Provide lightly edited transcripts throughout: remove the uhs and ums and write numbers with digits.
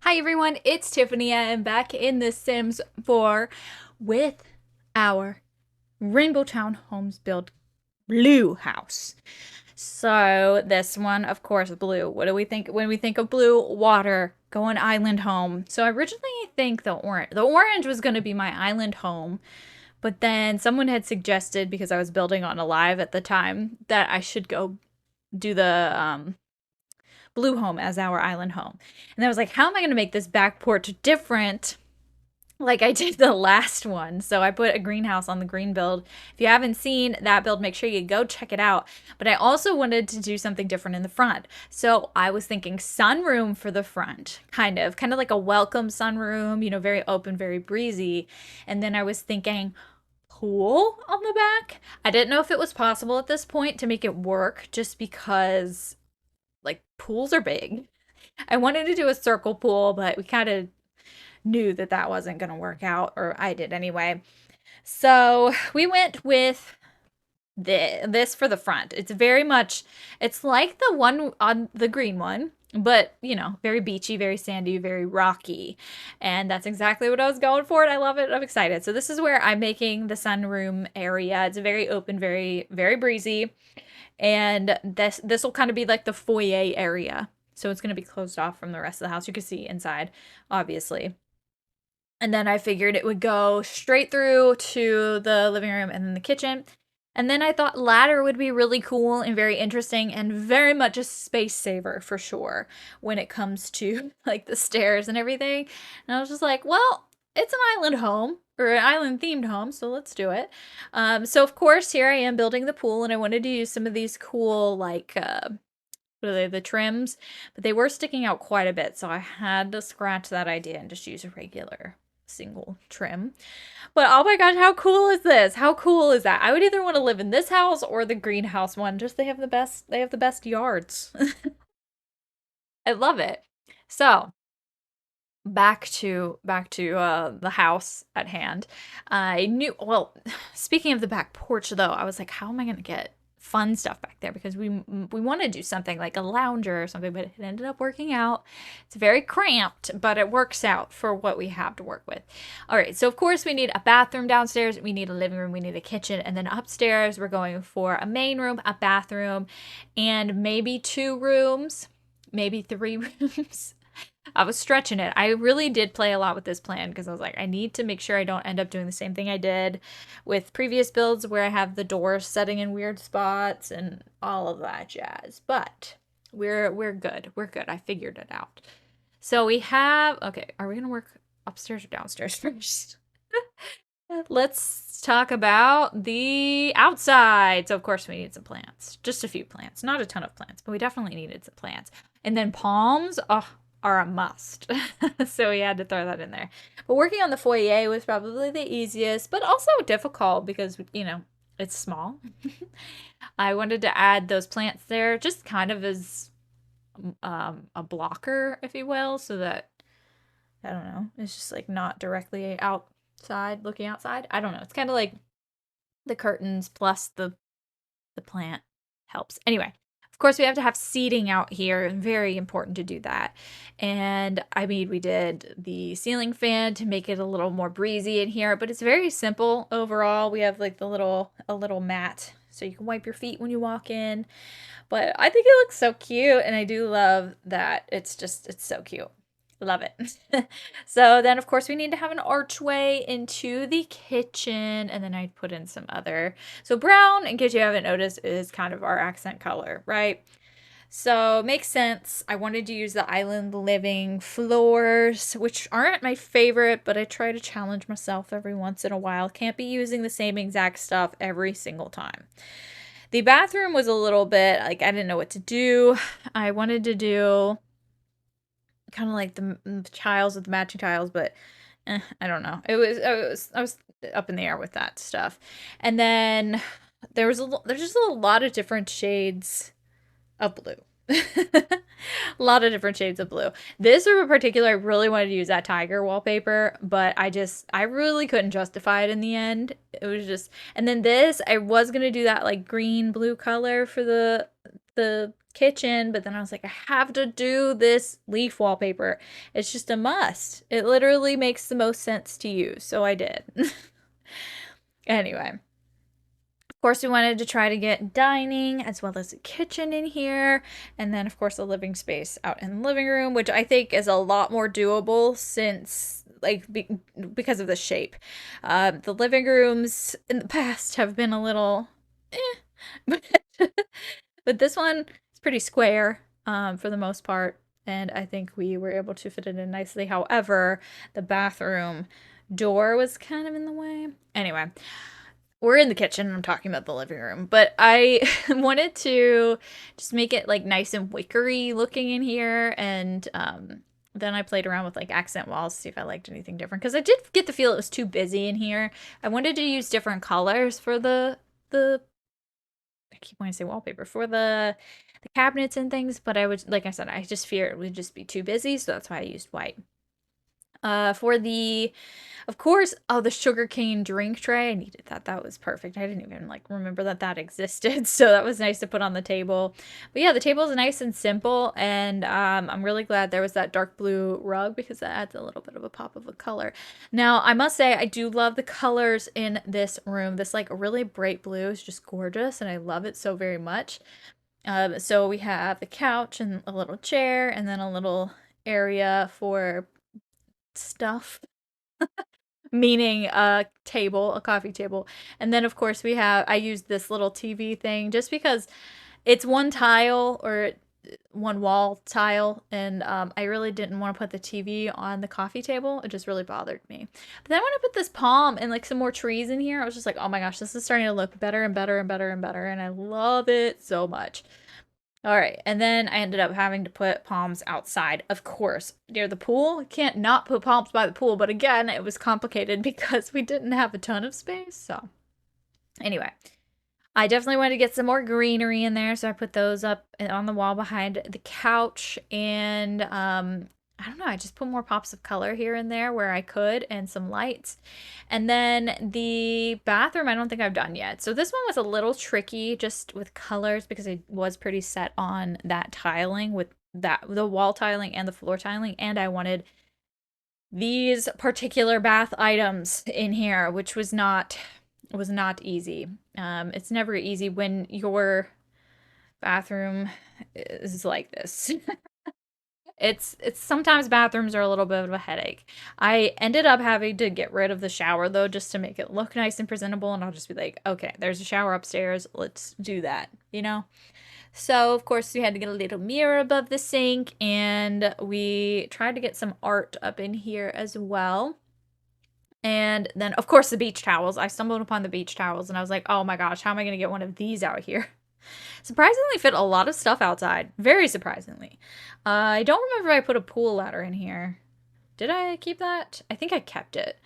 Hi everyone, it's Tiffany. I am back in The Sims 4 with our Rainbow Town Homes build blue house. So this one, of course, blue. What do we think when we think of blue? Water, going island home. So I originally think the orange was going to be my island home, but then someone had suggested, because I was building on Alive at the time, that I should go do the blue home as our island home. And I was like, how am I going to make this back porch different like I did the last one? So I put a greenhouse on the green build. If you haven't seen that build, make sure you go check it out. But I also wanted to do something different in the front. So I was thinking sunroom for the front, kind of like a welcome sunroom, very open, very breezy. And then I was thinking pool on the back. I didn't know if it was possible at this point to make it work just because like pools are big. I wanted to do a circle pool, but we kind of knew that that wasn't going to work out, or I did anyway. So we went with this for the front. It's like the one on the green one, but very beachy, very sandy, very rocky. And that's exactly what I was going for. And I love it. I'm excited. So this is where I'm making the sunroom area. It's very open, very, very breezy. And this will kind of be like the foyer area. So it's going to be closed off from the rest of the house. You can see inside, obviously. And then I figured it would go straight through to the living room and then the kitchen. And then I thought ladder would be really cool and very interesting and very much a space saver for sure when it comes to like the stairs and everything. And I was just like, well, it's an island home or an island themed home, so let's do it. So of course here I am building the pool, and I wanted to use some of these cool like what are they, the trims, but they were sticking out quite a bit, so I had to scratch that idea and just use a regular single trim. But oh my gosh, how cool is this? How cool is that? I would either want to live in this house or the greenhouse one. Just they have the best yards. I love it. So back to the house at hand. I knew, well, speaking of the back porch though, I was like, how am I gonna get fun stuff back there, because we want to do something like a lounger or something, but it ended up working out. It's very cramped, but it works out for what we have to work with. All right, so of course we need a bathroom downstairs, we need a living room, we need a kitchen, and then upstairs we're going for a main room, a bathroom, and maybe 2 rooms, maybe 3 rooms. I was stretching it. I really did play a lot with this plan because I was like, I need to make sure I don't end up doing the same thing I did with previous builds where I have the doors setting in weird spots and all of that jazz. But we're good. We're good. I figured it out. So we have, okay, are we gonna work upstairs or downstairs first? Let's talk about the outside. So of course we need some plants. Just a few plants. Not a ton of plants, but we definitely needed some plants. And then palms. Oh, are a must. So we had to throw that in there. But working on the foyer was probably the easiest, but also difficult because, it's small. I wanted to add those plants there just kind of as a blocker, if you will, so that, I don't know, it's just like not directly outside, looking outside. I don't know. It's kind of like the curtains plus the plant helps. Anyway, of course, we have to have seating out here. Very important to do that. And I mean, we did the ceiling fan to make it a little more breezy in here, but it's very simple overall. We have like a little mat so you can wipe your feet when you walk in. But I think it looks so cute, and I do love that it's so cute. Love it. So then, of course, we need to have an archway into the kitchen, and then I put in some other. So brown, in case you haven't noticed, is kind of our accent color, right? So makes sense. I wanted to use the island living floors, which aren't my favorite, but I try to challenge myself every once in a while. Can't be using the same exact stuff every single time. The bathroom was a little bit like I didn't know what to do. I wanted to do kind of like the tiles with the matching tiles, but I don't know. I was up in the air with that stuff. And then there's just a lot of different shades of blue. A lot of different shades of blue. This room in particular, I really wanted to use that tiger wallpaper, but I really couldn't justify it in the end. It was just, and then this, I was gonna do that like green blue color for the kitchen, but then I was like, I have to do this leaf wallpaper. It's just a must. It literally makes the most sense to use, so I did. Anyway, of course, we wanted to try to get dining as well as a kitchen in here, and then of course a living space out in the living room, which I think is a lot more doable since because of the shape. The living rooms in the past have been a little but, but this one is pretty square for the most part, and I think we were able to fit it in nicely. However, the bathroom door was kind of in the way. Anyway, we're in the kitchen. I'm talking about the living room, but I wanted to just make it like nice and wickery looking in here, and then I played around with like accent walls to see if I liked anything different because I did get the feel it was too busy in here. I wanted to use different colors for the I keep wanting to say wallpaper for the cabinets and things, but I would, like I said, I just fear it would just be too busy, so that's why I used white. For the, of course, oh, the sugarcane drink tray, I needed that. That was perfect. I didn't even like remember that that existed, so that was nice to put on the table. But yeah, the table is nice and simple, and I'm really glad there was that dark blue rug because that adds a little bit of a pop of a color. Now, I must say, I do love the colors in this room. This like really bright blue is just gorgeous, and I love it so very much. So we have the couch and a little chair, and then a little area for stuff, meaning a table, a coffee table. And then, of course, I used this little TV thing just because it's one tile or one wall tile, and I really didn't want to put the TV on the coffee table. It just really bothered me. But then when I put this palm and like some more trees in here, I was just like, oh my gosh, this is starting to look better and better and better and better, and I love it so much. All right, and then I ended up having to put palms outside, of course, near the pool. Can't not put palms by the pool, but again, it was complicated because we didn't have a ton of space. So, anyway, I definitely wanted to get some more greenery in there, so I put those up on the wall behind the couch, and I don't know, I just put more pops of color here and there where I could, and some lights. And then the bathroom, I don't think I've done yet. So this one was a little tricky just with colors because I was pretty set on that tiling with the wall tiling and the floor tiling, and I wanted these particular bath items in here, which was not easy. It's never easy when your bathroom is like this. It's sometimes bathrooms are a little bit of a headache. I ended up having to get rid of the shower though, just to make it look nice and presentable, and I'll just be like, okay, there's a shower upstairs, let's do that, you know? So of course we had to get a little mirror above the sink, and we tried to get some art up in here as well. And then of course the beach towels. I stumbled upon the beach towels and I was like, oh my gosh, how am I gonna get one of these out here? Surprisingly fit a lot of stuff outside. Very surprisingly. I don't remember if I put a pool ladder in here. Did I keep that? I think I kept it.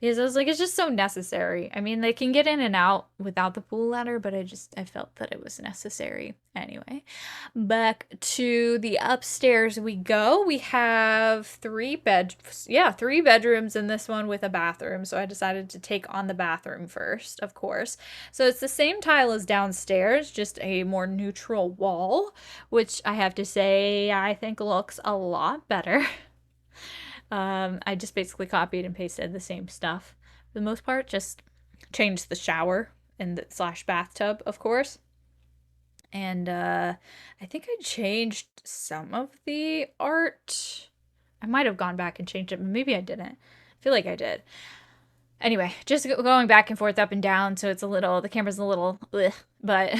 Because I was like, it's just so necessary. I mean, they can get in and out without the pool ladder, but I felt that it was necessary. Anyway, back to the upstairs we go. We have three bedrooms in this one with a bathroom. So I decided to take on the bathroom first, of course. So it's the same tile as downstairs, just a more neutral wall, which I have to say I think looks a lot better. I just basically copied and pasted the same stuff for the most part, just changed the shower and the slash bathtub, of course. And I think I changed some of the art. I might have gone back and changed it, but maybe I didn't. I feel like I did. Anyway, just going back and forth, up and down, so the camera's a little, but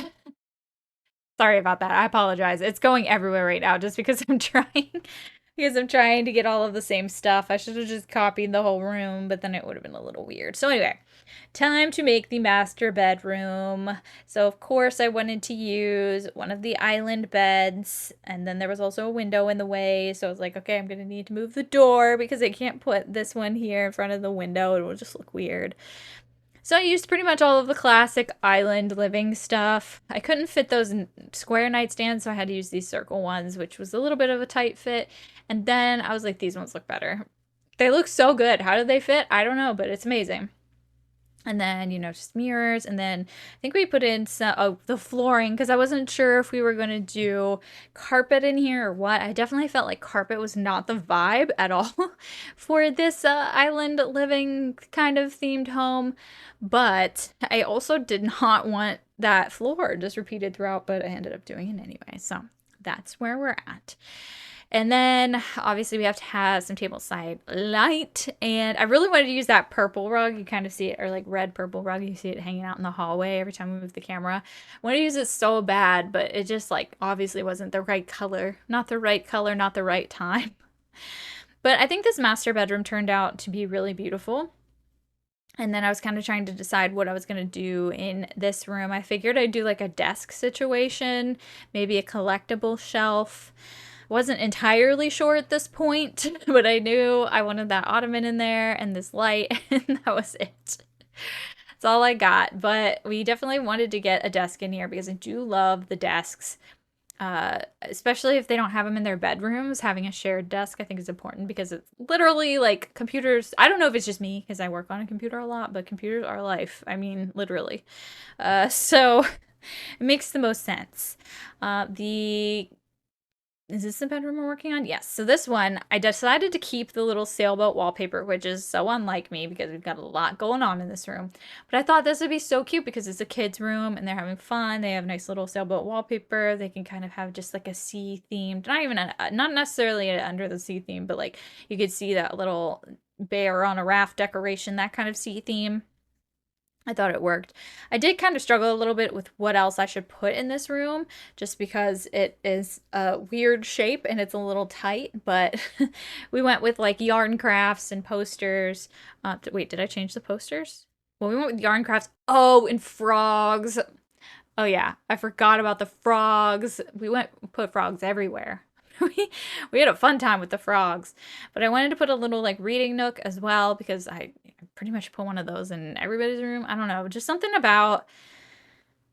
sorry about that. I apologize. It's going everywhere right now just because I'm trying. Because I'm trying to get all of the same stuff. I should have just copied the whole room, but then it would have been a little weird. So anyway, time to make the master bedroom. So of course I wanted to use one of the island beds, and then there was also a window in the way. So I was like, okay, I'm going to need to move the door because I can't put this one here in front of the window. It will just look weird. So I used pretty much all of the classic island living stuff. I couldn't fit those in square nightstands, so I had to use these circle ones, which was a little bit of a tight fit. And then I was like, these ones look better. They look so good. How did they fit? I don't know, but it's amazing. And then, just mirrors. And then I think we put in the flooring because I wasn't sure if we were going to do carpet in here or what. I definitely felt like carpet was not the vibe at all for this island living kind of themed home. But I also did not want that floor just repeated throughout, but I ended up doing it anyway. So that's where we're at. And then obviously we have to have some table side light. And I really wanted to use that purple rug. You kind of see it, or like red purple rug. You see it hanging out in the hallway every time we move the camera. I wanted to use it so bad, but it just like obviously wasn't the right color. Not the right color, not the right time. But I think this master bedroom turned out to be really beautiful. And then I was kind of trying to decide what I was going to do in this room. I figured I'd do like a desk situation, maybe a collectible shelf. Wasn't entirely sure at this point, but I knew I wanted that ottoman in there and this light, and that was it. That's all I got, but we definitely wanted to get a desk in here because I do love the desks, especially if they don't have them in their bedrooms. Having a shared desk I think is important because it's literally like computers. I don't know if it's just me because I work on a computer a lot, but computers are life. I mean, literally. So it makes the most sense. Is this the bedroom we're working on? Yes. So this one, I decided to keep the little sailboat wallpaper, which is so unlike me because we've got a lot going on in this room. But I thought this would be so cute because it's a kid's room and they're having fun. They have nice little sailboat wallpaper. They can kind of have just like a sea themed, not necessarily an under the sea theme, but like you could see that little bear on a raft decoration, that kind of sea theme. I thought it worked. I did kind of struggle a little bit with what else I should put in this room just because it is a weird shape and it's a little tight, but we went with like yarn crafts and posters. Wait, did I change the posters? Well, we went with yarn crafts. Oh, and frogs. Oh yeah, I forgot about the frogs. Put frogs everywhere. we had a fun time with the frogs, but I wanted to put a little like reading nook as well because I pretty much put one of those in everybody's room. I don't know, just something about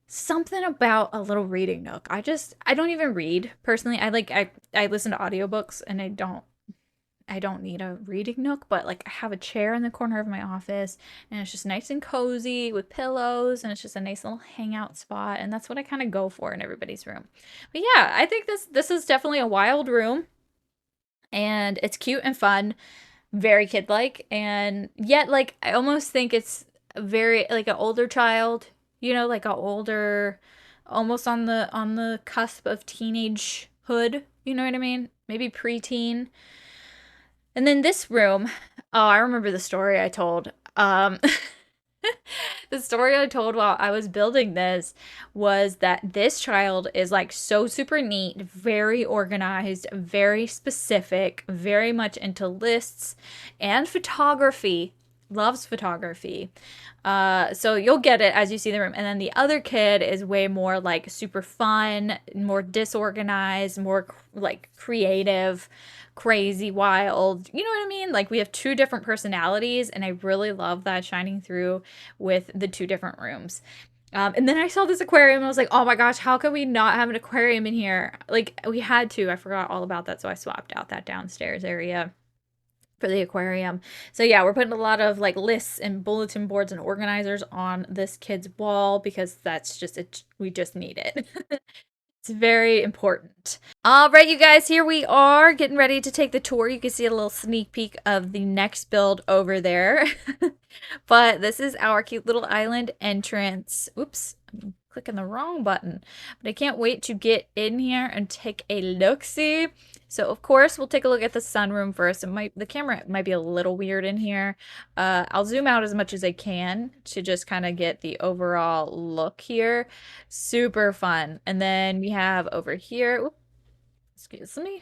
a little reading nook. I don't even read personally. I listen to audiobooks and I don't need a reading nook, but like I have a chair in the corner of my office and it's just nice and cozy with pillows and it's just a nice little hangout spot, and that's what I kind of go for in everybody's room. But yeah, I think this is definitely a wild room and it's cute and fun, very kid-like, and yet like I almost think it's very like an older child, like a older, almost on the cusp of teenagehood, you know what I mean? Maybe preteen. And then this room, oh, I remember the story I told. The story I told while I was building this was that this child is like so super neat, very organized, very specific, very much into lists and photography. Loves photography. So you'll get it as you see the room. And then the other kid is way more like super fun, more disorganized, more like creative, crazy, wild. You know what I mean? Like we have two different personalities, and I really love that shining through with the two different rooms. And then I saw this aquarium and I was like, oh my gosh, how could we not have an aquarium in here? Like we had to. I forgot all about that, so I swapped out that downstairs area for the aquarium. So yeah, we're putting a lot of like lists and bulletin boards and organizers on this kid's wall because that's just it. We just need it. It's very important. All right, you guys, here we are getting ready to take the tour. You can see a little sneak peek of the next build over there. But this is our cute little island entrance. Oops, I'm clicking the wrong button. But I can't wait to get in here and take a look-see. So of course we'll take a look at the sunroom first. The camera might be a little weird in here. I'll zoom out as much as I can to just kind of get the overall look here. Super fun. And then we have over here, excuse me.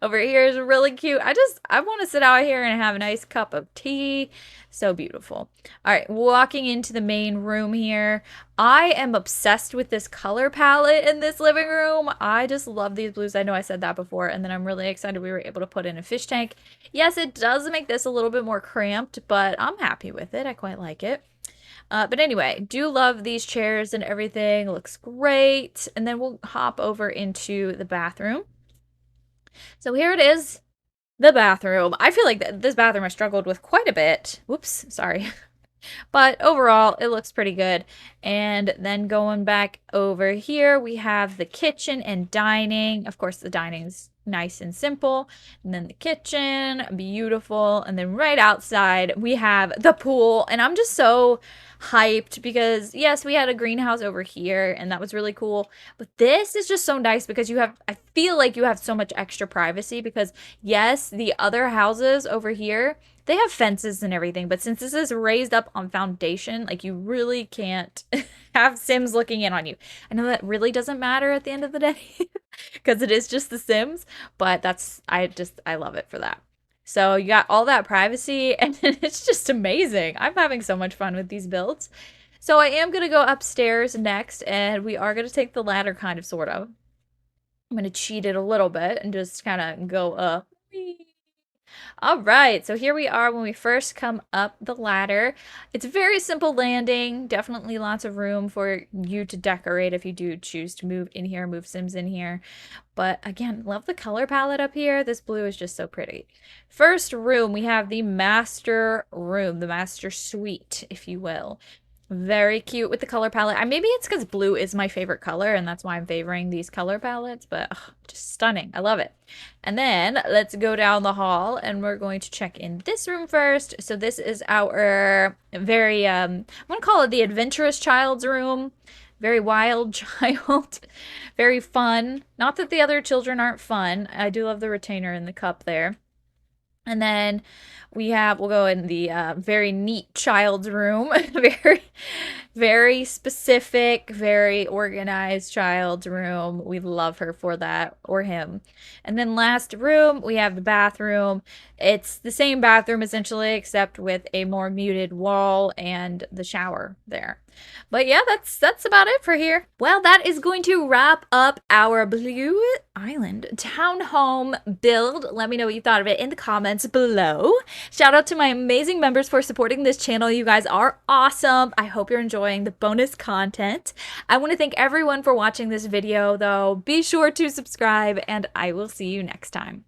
Over here is really cute. I want to sit out here and have a nice cup of tea. So beautiful. All right, walking into the main room here. I am obsessed with this color palette in this living room. I just love these blues. I know I said that before, and then I'm really excited we were able to put in a fish tank. Yes, it does make this a little bit more cramped, but I'm happy with it. I quite like it. But anyway, do love these chairs and everything. Looks great. And then we'll hop over into the bathroom. So here it is, the bathroom. I feel like this bathroom I struggled with quite a bit. Whoops, sorry. But overall, it looks pretty good. And then going back over here, we have the kitchen and dining. Of course, the dining's nice and simple. And then the kitchen, beautiful. And then right outside, we have the pool. And I'm just so hyped because, yes, we had a greenhouse over here, and that was really cool. But this is just so nice because you have, I feel like you have so much extra privacy because, yes, the other houses over here, they have fences and everything, but since this is raised up on foundation, like you really can't have Sims looking in on you. I know that really doesn't matter at the end of the day because it is just the Sims, but I love it for that. So you got all that privacy and it's just amazing. I'm having so much fun with these builds. So I am going to go upstairs next and we are going to take the ladder kind of sort of. I'm going to cheat it a little bit and just kind of go up. All right, so here we are when we first come up the ladder. It's a very simple landing, definitely lots of room for you to decorate if you do choose to move in here, move Sims in here. But again, love the color palette up here. This blue is just so pretty. First room, we have the master room, the master suite, if you will. Very cute with the color palette. Maybe it's because blue is my favorite color and that's why I'm favoring these color palettes, but ugh, just stunning. I love it. And then let's go down the hall and we're going to check in this room first. So this is our very, I'm going to call it the adventurous child's room. Very wild child. Very fun. Not that the other children aren't fun. I do love the retainer in the cup there. And then we'll go in the very neat child's room. Very, very specific, very organized child's room. We love her for that, or him. And then last room, we have the bathroom. It's the same bathroom essentially, except with a more muted wall and the shower there. But yeah, that's about it for here. Well, that is going to wrap up our Blue Island townhome build. Let me know what you thought of it in the comments below. Shout out to my amazing members for supporting this channel. You guys are awesome. I hope you're enjoying the bonus content. I want to thank everyone for watching this video though. Be sure to subscribe and I will see you next time.